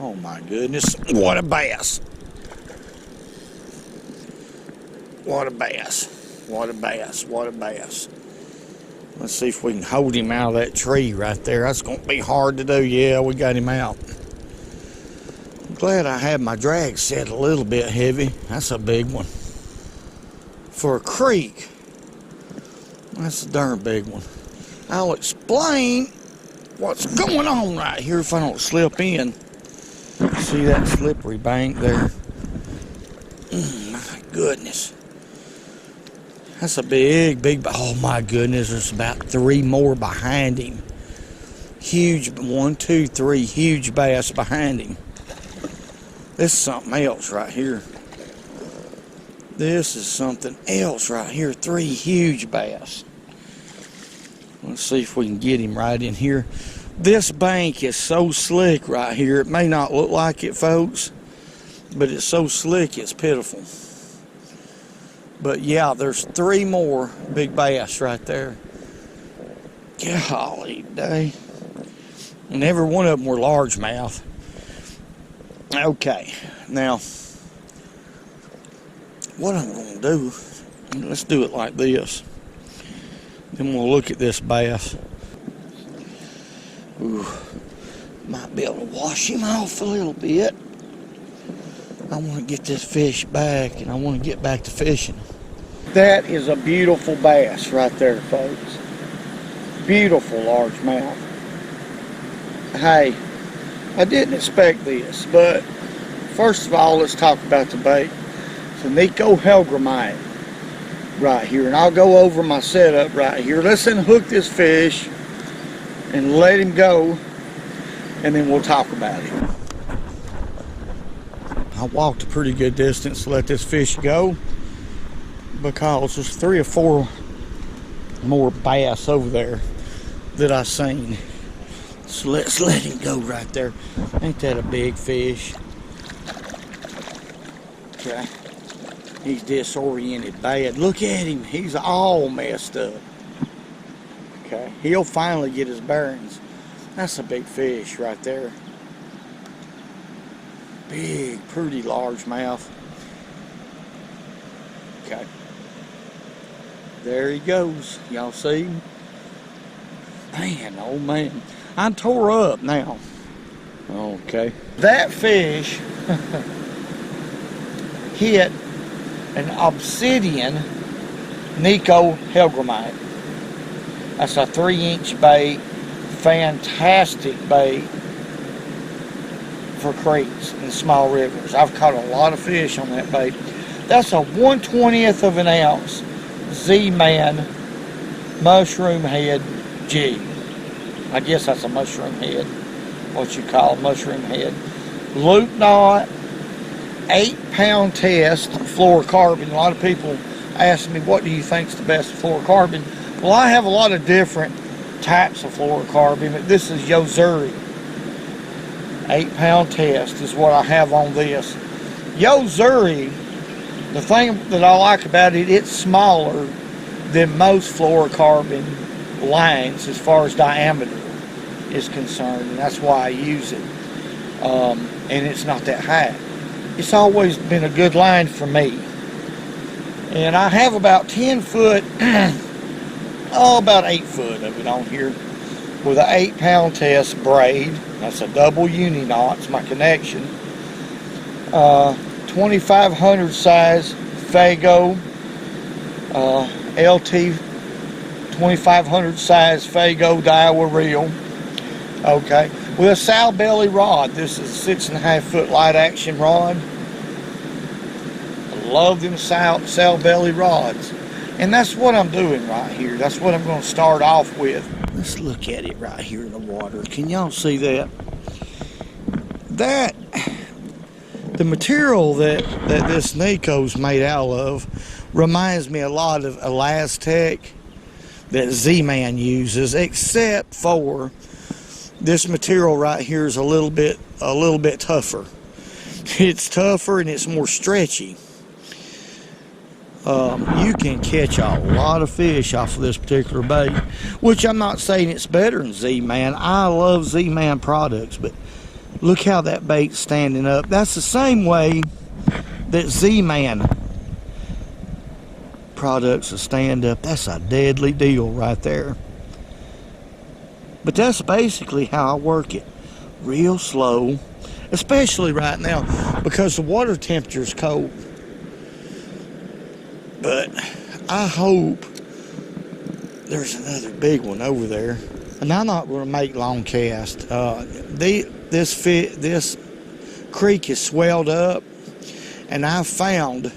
Oh my goodness, what a bass. What a bass. What a bass. What a bass. Let's see if we can hold him out of that tree right there. That's going to be hard to do. Yeah, we got him out. I'm glad I had my drag set a little bit heavy. That's a big one. For a creek, that's a darn big one. I'll explain what's going on right here if I don't slip in. See that slippery bank there? My goodness. That's a big, oh my goodness, there's about 3 more behind him. Huge, 1, 2, 3 huge bass behind him. This is something else right here. This is something else right here. 3 huge bass. Let's see if we can get him right in here. This bank is so slick right here. It may not look like it, folks, but it's so slick it's pitiful. But yeah, there's 3 more big bass right there. Golly day. And every one of them were largemouth. Okay, now what I'm going to do, let's do it like this. Then we'll look at this bass. Ooh, might be able to wash him off a little bit. I want to get this fish back, and I want to get back to fishing. That is a beautiful bass right there, folks. Beautiful largemouth. Hey, I didn't expect this, but first of all, let's talk about the bait. It's a Nico Helgramite right here, and I'll go over my setup right here. Let's unhook this fish and let him go, and then we'll talk about it. I walked a pretty good distance to let this fish go because there's 3 or 4 more bass over there that I seen. So let's let him go right there. Ain't that a big fish? Okay. He's disoriented bad. Look at him. He's all messed up. Okay. He'll finally get his bearings. That's a big fish right there. Big, pretty large mouth. Okay. There he goes. Y'all see him? Man, oh man. I'm tore up now. Okay. That fish hit an obsidian Nico Helgramite. That's a 3-inch bait. Fantastic bait for creeks and small rivers. I've caught a lot of fish on that bait. That's a 1/20th of an ounce Z-Man mushroom head jig. I guess that's a mushroom head, what you call mushroom head. Loop knot, 8-pound test, fluorocarbon. A lot of people ask me, what do you think is the best fluorocarbon? Well, I have a lot of different types of fluorocarbon, but this is Yozuri. 8-pound test is what I have on this. Yozuri, the thing that I like about it, it's smaller than most fluorocarbon lines as far as diameter is concerned, and that's why I use it. And it's not that high. It's always been a good line for me. And I have about 10 foot, about 8 foot of it on here with an 8-pound test braid. That's a double uni knot. It's my connection. 2500 size Fago, LT 2500 size Fago Daiwa reel. Okay, with a sow belly rod. This is a 6.5 foot light action rod. I love them sow belly rods, and that's what I'm doing right here. That's what I'm going to start off with. Let's look at it right here in the water. Can y'all see that? The material that this Nico's made out of reminds me a lot of Elastec that Z-Man uses, except for this material right here is a little bit tougher. It's tougher and it's more stretchy. You can catch a lot of fish off of this particular bait, which I'm not saying it's better than Z-Man. I love Z-Man products, but Look how that bait's standing up. That's the same way that Z-Man products will stand up. That's a deadly deal right there. But that's basically how I work it. Real slow, especially right now because the water temperature is cold. But I hope there's another big one over there. And I'm not going to make long casts. This creek is swelled up, and I found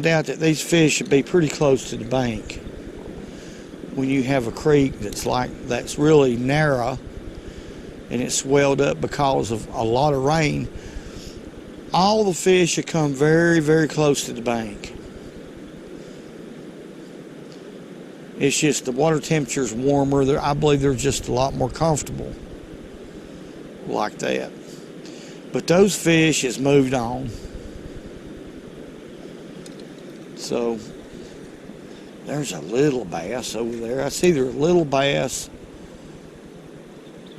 out that these fish should be pretty close to the bank. When you have a creek that's really narrow and it's swelled up because of a lot of rain, all the fish should come very, very close to the bank. It's just the water temperature is warmer. I believe they're just a lot more comfortable like that. But those fish has moved on. So there's a little bass over there. I see either a little bass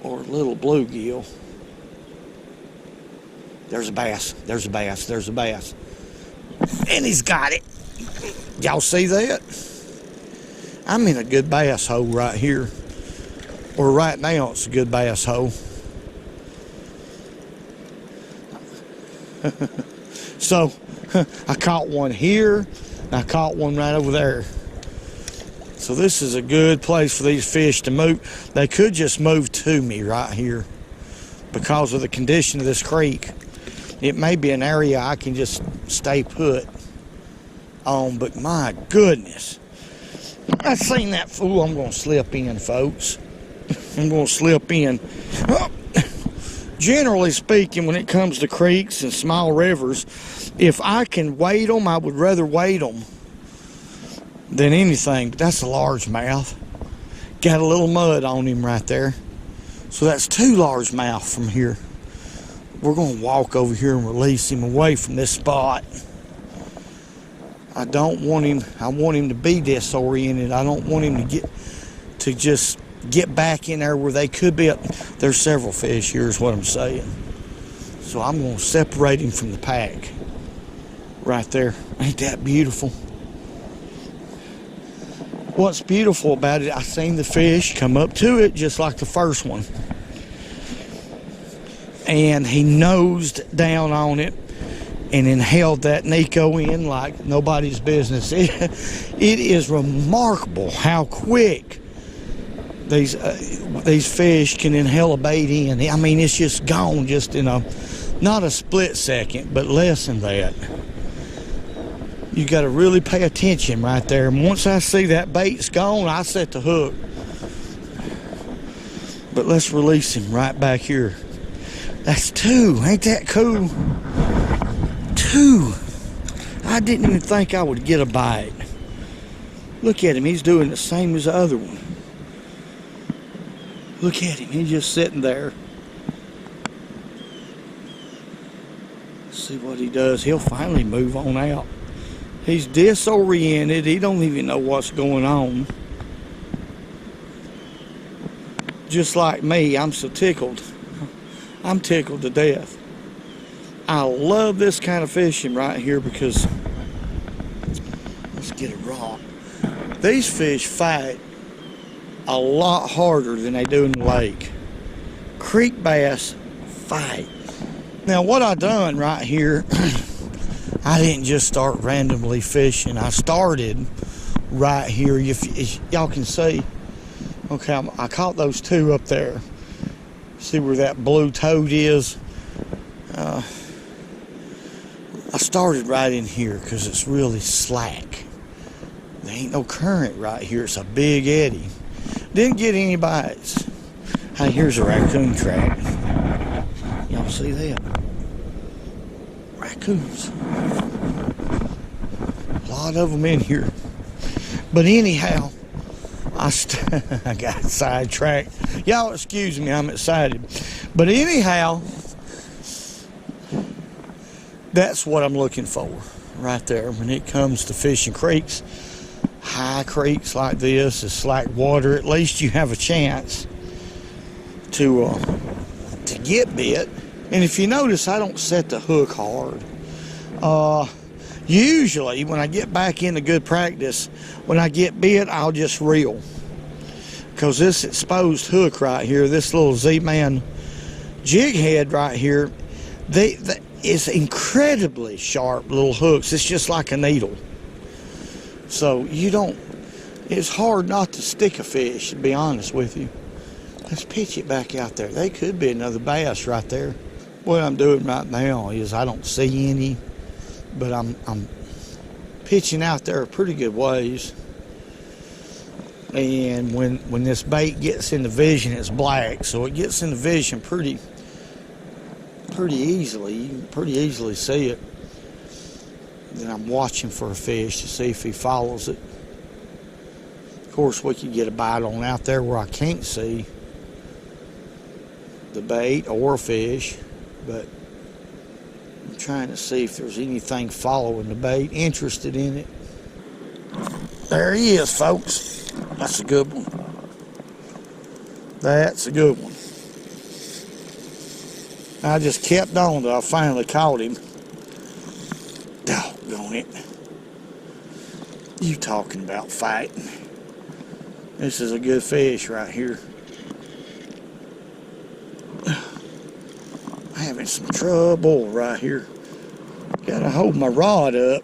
or a little bluegill. There's a bass. There's a bass. There's a bass. And he's got it. Y'all see that? I'm in a good bass hole right here. Or right now it's a good bass hole. So I caught one here and I caught one right over there. So this is a good place for these fish to move. They could just move to me right here because of the condition of this creek. It may be an area I can just stay put on, but my goodness. I seen that fool. I'm going to slip in, folks. I'm going to slip in. Generally speaking, when it comes to creeks and small rivers, if I can wade them, I would rather wade them than anything. But that's a largemouth. Got a little mud on him right there. So that's 2 largemouth from here. We're going to walk over here and release him away from this spot. I don't want him, I want him to be disoriented. I don't want him to just get back in there where they could be. There's several fish here is what I'm saying. So I'm going to separate him from the pack right there. Ain't that beautiful? What's beautiful about it, I seen the fish come up to it just like the first one. And he nosed down on it and inhaled that Nico in like nobody's business. It is remarkable how quick these fish can inhale a bait in. I mean, it's just gone just in not a split second, but less than that. You got to really pay attention right there. And once I see that bait's gone, I set the hook. But let's release him right back here. That's 2. Ain't that cool? 2. I didn't even think I would get a bite. Look at him. He's doing the same as the other one. Look at him. He's just sitting there. See what he does. He'll finally move on out. He's disoriented. He don't even know what's going on. Just like me, I'm so tickled. I'm tickled to death. I love this kind of fishing right here because, let's get a rock. These fish fight a lot harder than they do in the lake. Creek bass fight. Now what I done right here, I didn't just start randomly fishing. I started right here. If y'all can see, okay, I caught those 2 up there. See where that blue toad is? I started right in here because it's really slack. There ain't no current right here. It's a big eddy. Didn't get any bites. Hey, here's a raccoon track. Y'all see that? Raccoons. A lot of them in here. But anyhow, I got sidetracked. Y'all excuse me, I'm excited. But anyhow, that's what I'm looking for right there when it comes to fishing creeks. High creeks like this, it's slack water. At least you have a chance to get bit. And if you notice, I don't set the hook hard. Usually when I get back into good practice, when I get bit, I'll just reel. Because this exposed hook right here, this little Z-Man jig head right here, it's incredibly sharp little hooks. It's just like a needle. So it's hard not to stick a fish, to be honest with you. Let's pitch it back out there. They could be another bass right there. What I'm doing right now is I don't see any, but I'm pitching out there a pretty good ways. And when this bait gets in the vision, it's black, so it gets in the vision pretty easily. You can pretty easily see it. Then I'm watching for a fish to see if he follows it. Of course, we could get a bite on out there where I can't see the bait or a fish, but I'm trying to see if there's anything following the bait, interested in it. There he is, folks. That's a good one. That's a good one. I just kept on till I finally caught him. Doggone it. You talking about fighting. This is a good fish right here. I'm having some trouble right here. Gotta hold my rod up.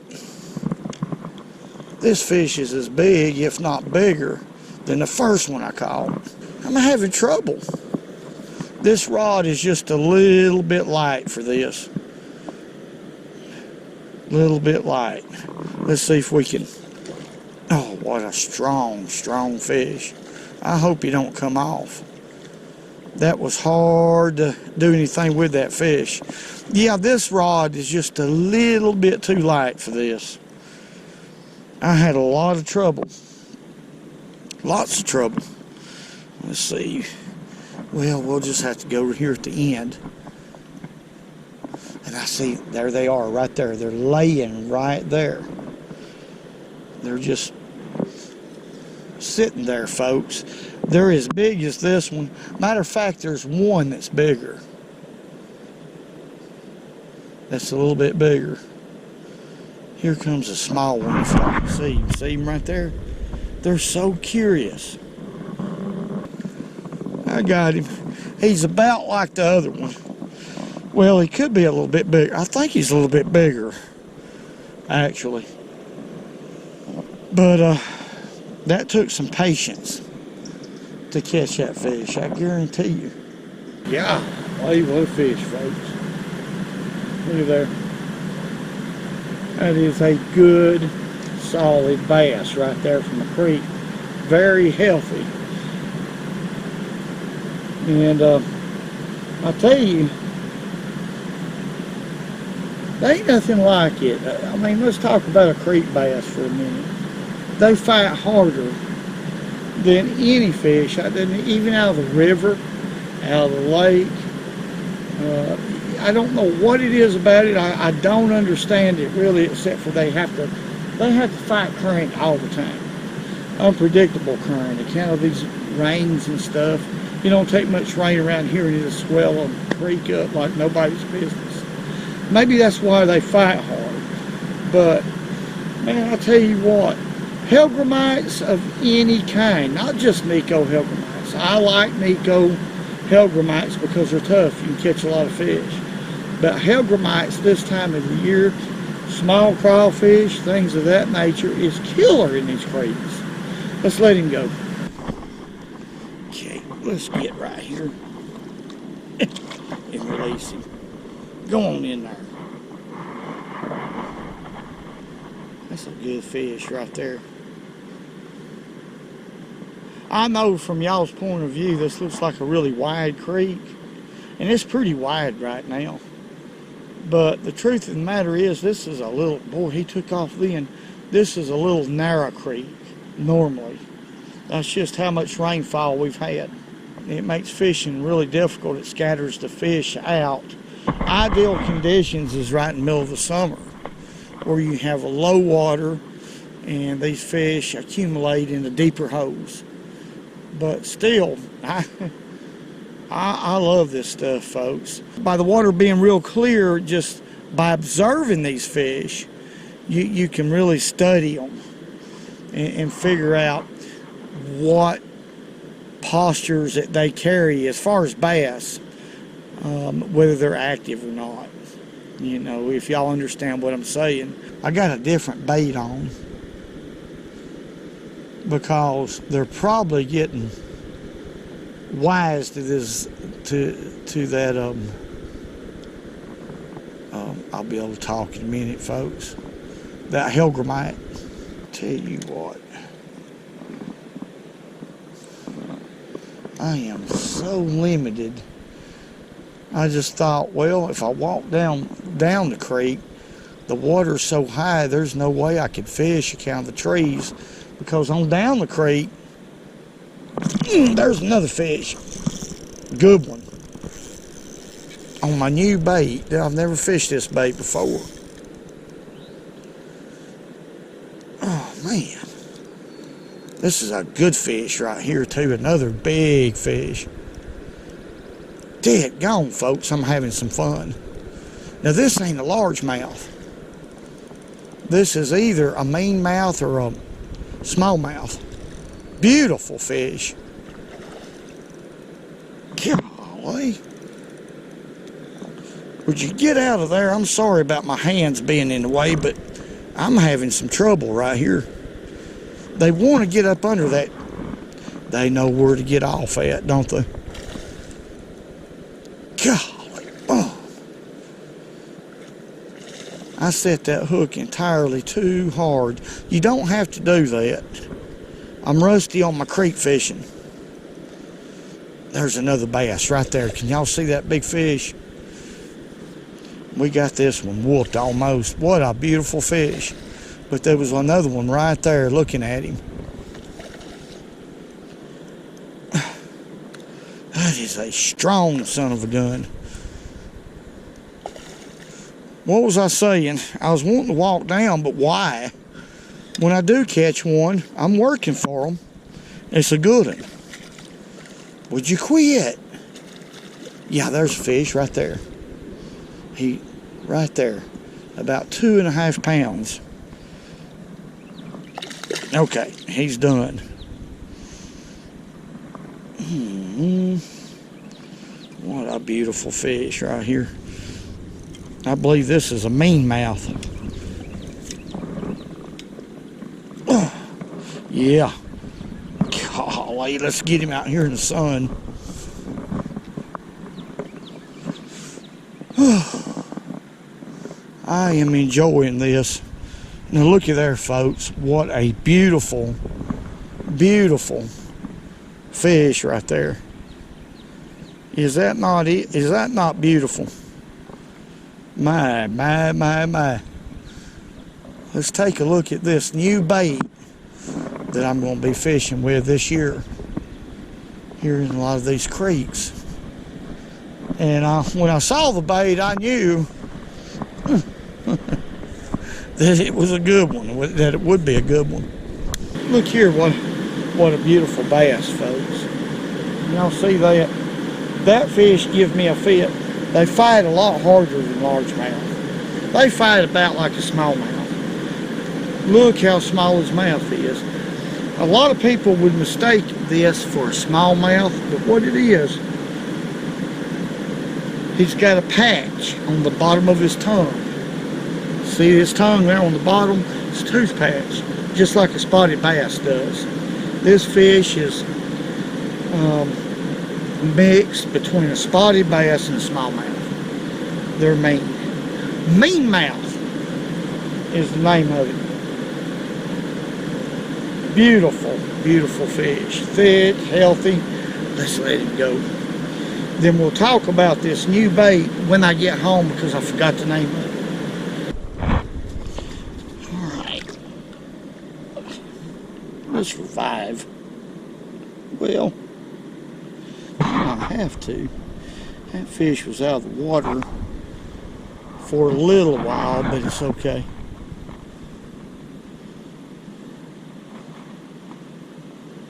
This fish is as big, if not bigger, than the first one I caught. I'm having trouble. This rod is just a little bit light for this. Little bit light. Let's see if we can. Oh, what a strong fish. I hope he don't come off. That was hard to do anything with that fish. Yeah, this rod is just a little bit too light for this. I had a lot of trouble. Lots of trouble. Let's see. Well, we'll just have to go here at the end. And I see, there they are right there. They're laying right there. They're just sitting there, folks. They're as big as this one. Matter of fact, there's one that's bigger. That's a little bit bigger. Here comes a small one, if y'all can see him. See him right there? They're so curious. I got him. He's about like the other one. Well, he could be a little bit bigger. I think he's a little bit bigger, actually. But that took some patience to catch that fish, I guarantee you. Yeah, what a fish, folks. Look at there. That is a good, solid bass right there from the creek. Very healthy. And I'll tell you, there ain't nothing like it. I mean, let's talk about a creek bass for a minute. They fight harder than any fish, even out of the river, out of the lake. I don't know what it is about it. I don't understand it really, except for they have to fight current all the time. Unpredictable current. Account of these rains and stuff. You don't take much rain around here and it'll swell a creek up like nobody's business. Maybe that's why they fight hard. But man, I tell you what, Hellgrammites of any kind, not just Nico Hellgrammites. I like Nico Hellgrammites because they're tough. You can catch a lot of fish. But Hellgrammites this time of the year, small crawfish, things of that nature, is killer in these creeks. Let's let him go. Okay, let's get right here and release him. Go on in there. That's a good fish right there. I know from y'all's point of view this looks like a really wide creek, and it's pretty wide right now. But the truth of the matter is, this is a little, boy, he took off then. This is a little narrow creek normally. That's just how much rainfall we've had. It makes fishing really difficult. It scatters the fish out. Ideal conditions is right in the middle of the summer, where you have a low water and these fish accumulate in the deeper holes. But still, I I love this stuff, folks. By the water being real clear, just by observing these fish, you can really study them and figure out what postures that they carry as far as bass, whether they're active or not. You know, if y'all understand what I'm saying. I got a different bait on because they're probably getting wise to this, to that. I'll be able to talk in a minute, folks. That Helgramite. Tell you what, I am so limited. I just thought, well, if I walk down the creek, the water's so high, there's no way I could fish account of the trees, because on down the creek, there's another fish, good one, on my new bait. I've never fished this bait before. Oh man, this is a good fish right here too, another big fish. Dead gone, folks, I'm having some fun. Now this ain't a largemouth. This is either a meanmouth or a smallmouth. Beautiful fish. Golly. Would you get out of there? I'm sorry about my hands being in the way, but I'm having some trouble right here. They want to get up under that. They know where to get off at, don't they? Golly, oh. I set that hook entirely too hard. You don't have to do that. I'm rusty on my creek fishing. There's another bass right there. Can y'all see that big fish? We got this one whooped almost. What a beautiful fish. But there was another one right there looking at him. That is a strong son of a gun. What was I saying? I was wanting to walk down, but why? When I do catch one, I'm working for them. It's a good one. Would you quit? Yeah, there's a fish right there. Right there. About 2.5 pounds. Okay, he's done. What a beautiful fish right here. I believe this is a meanmouth. Oh, yeah. Golly, let's get him out here in the sun. I am enjoying this. Now look at there, folks. What a beautiful, beautiful fish right there. Is that not it? Is that not beautiful? My. Let's take a look at this new bait that I'm going to be fishing with this year here in a lot of these creeks. And when I saw the bait, I knew that it was a good one, that it would be a good one. Look here, what a beautiful bass, folks. Y'all see that? That fish gives me a fit. They fight a lot harder than largemouth. They fight about like a smallmouth. Look how small his mouth is. A lot of people would mistake this for a smallmouth, but what it is, he's got a patch on the bottom of his tongue. See his tongue there on the bottom? It's a tooth patch, just like a spotted bass does. This fish is mixed between a spotted bass and a smallmouth. They're mean. Meanmouth is the name of it. Beautiful, beautiful fish. Thick, healthy. Let's let him go. Then we'll talk about this new bait when I get home, because I forgot the name of it. Alright. Let's revive. Well, I have to. That fish was out of the water for a little while, but it's okay.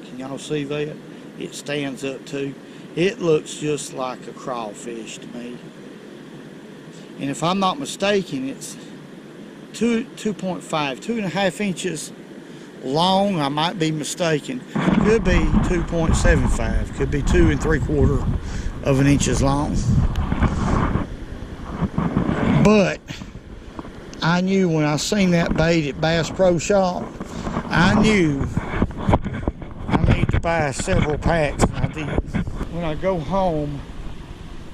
Can y'all see that? It stands up too. It looks just like a crawfish to me. And if I'm not mistaken, it's 2.5, 2.5 inches long. I might be mistaken. Could be 2.75. Could be 2 3/4 of an inches long. But I knew when I seen that bait at Bass Pro Shop, I knew I need to buy several packs, and I did. When I go home,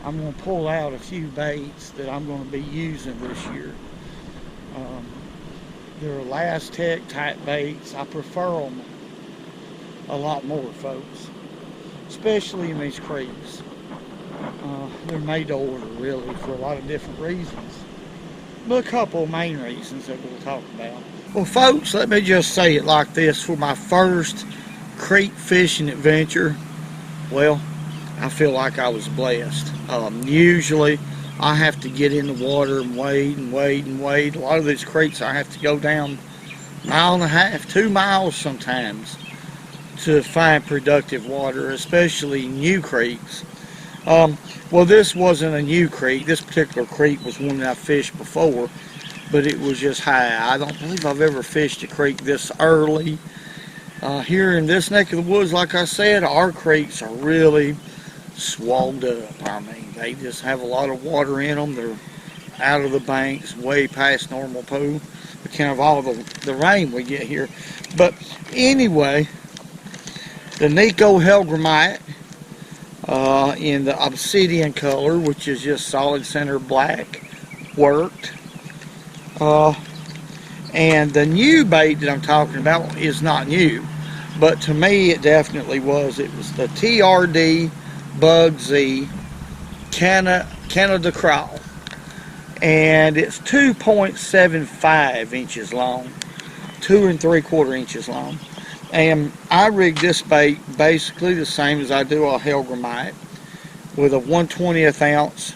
I'm going to pull out a few baits that I'm going to be using this year. They're Last Tech type baits. I prefer them a lot more, folks, especially in these creeks. They're made to order, really, for a lot of different reasons, but a couple of main reasons that we'll talk about. Well, folks, let me just say it like this. For my first creek fishing adventure, well, I feel like I was blessed. Usually I have to get in the water and wade and wade and wade. A lot of these creeks I have to go down 1.5 miles, 2 miles sometimes to find productive water, especially new creeks. Well, this wasn't a new creek. This particular creek was one that I fished before, but it was just high. I don't believe I've ever fished a creek this early. Here in this neck of the woods, like I said, our creeks are really swallowed up. I mean, they just have a lot of water in them. They're out of the banks, way past normal pool, because of all the rain we get here. But anyway, the Nico Helgramite in the obsidian color, which is just solid center black, worked. And the new bait that I'm talking about is not new, but to me it definitely was. It was the TRD Bug Z Canada Crawl, and it's 2.75 inches long, 2 3/4 inches long. And I rigged this bait basically the same as I do a Helgramite, with a 1/20th ounce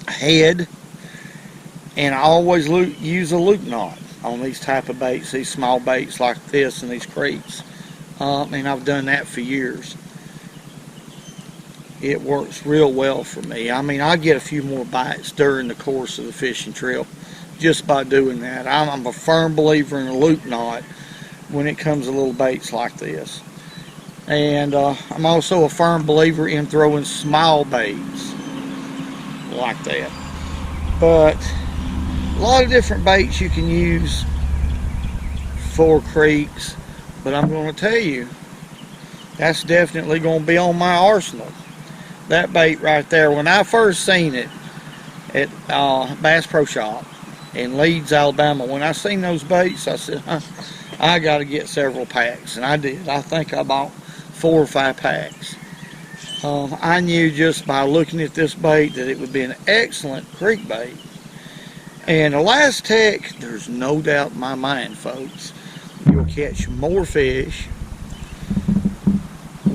head, and I always use a loop knot on these type of baits, these small baits like this in these creeks. And I've done that for years. It works real well for me. I mean, I get a few more bites during the course of the fishing trip just by doing that. I'm a firm believer in a loop knot when it comes to little baits like this. And I'm also a firm believer in throwing small baits like that. But a lot of different baits you can use for creeks, but I'm going to tell you, that's definitely going to be on my arsenal. That bait right there, when I first seen it at Bass Pro Shop in Leeds, Alabama, when I seen those baits, I said, I got to get several packs. And I did. I think I bought 4 or 5 packs. I knew just by looking at this bait that it would be an excellent creek bait. And the Last Tech, there's no doubt in my mind, folks, you'll catch more fish,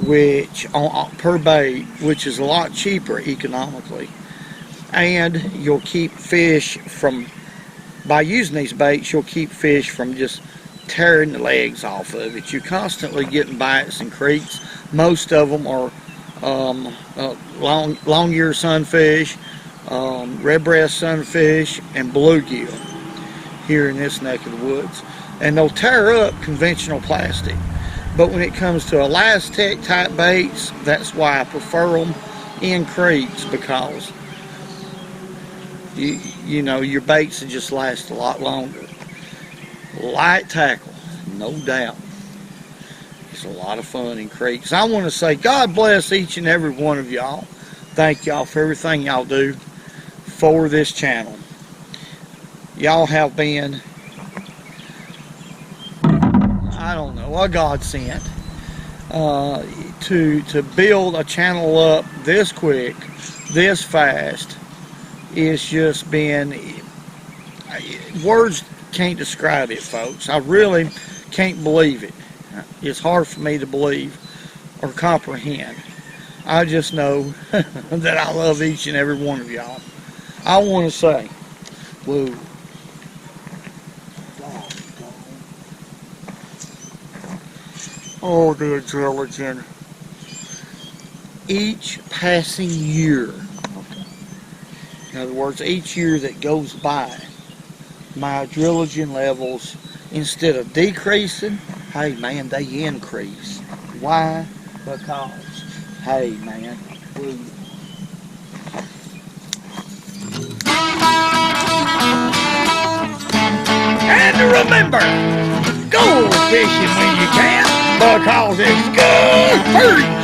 which per bait, which is a lot cheaper economically, and you'll keep fish from, by using these baits, you'll keep fish from just tearing the legs off of it. You're constantly getting bites in creeks. Most of them are long-eared sunfish, red breast sunfish, and bluegill here in this neck of the woods. And they'll tear up conventional plastic. But when it comes to a Last Tech type baits, that's why I prefer them in creeks, because you know, your baits will just last a lot longer. Light tackle, no doubt. It's a lot of fun in creeks. I want to say God bless each and every one of y'all. Thank y'all for everything y'all do for this channel. Y'all have been, I don't know, a godsend to build a channel up this quick, this fast. It's just been, words can't describe it, folks. I really can't believe it. It's hard for me to believe or comprehend. I just know that I love each and every one of y'all. I want to say, whoa. Oh, the gelatin. each passing year, in other words, each year that goes by, my adrenaline levels, instead of decreasing, hey man, they increase. Why? Because, hey man, and remember, go fishing when you can, because it's good for you.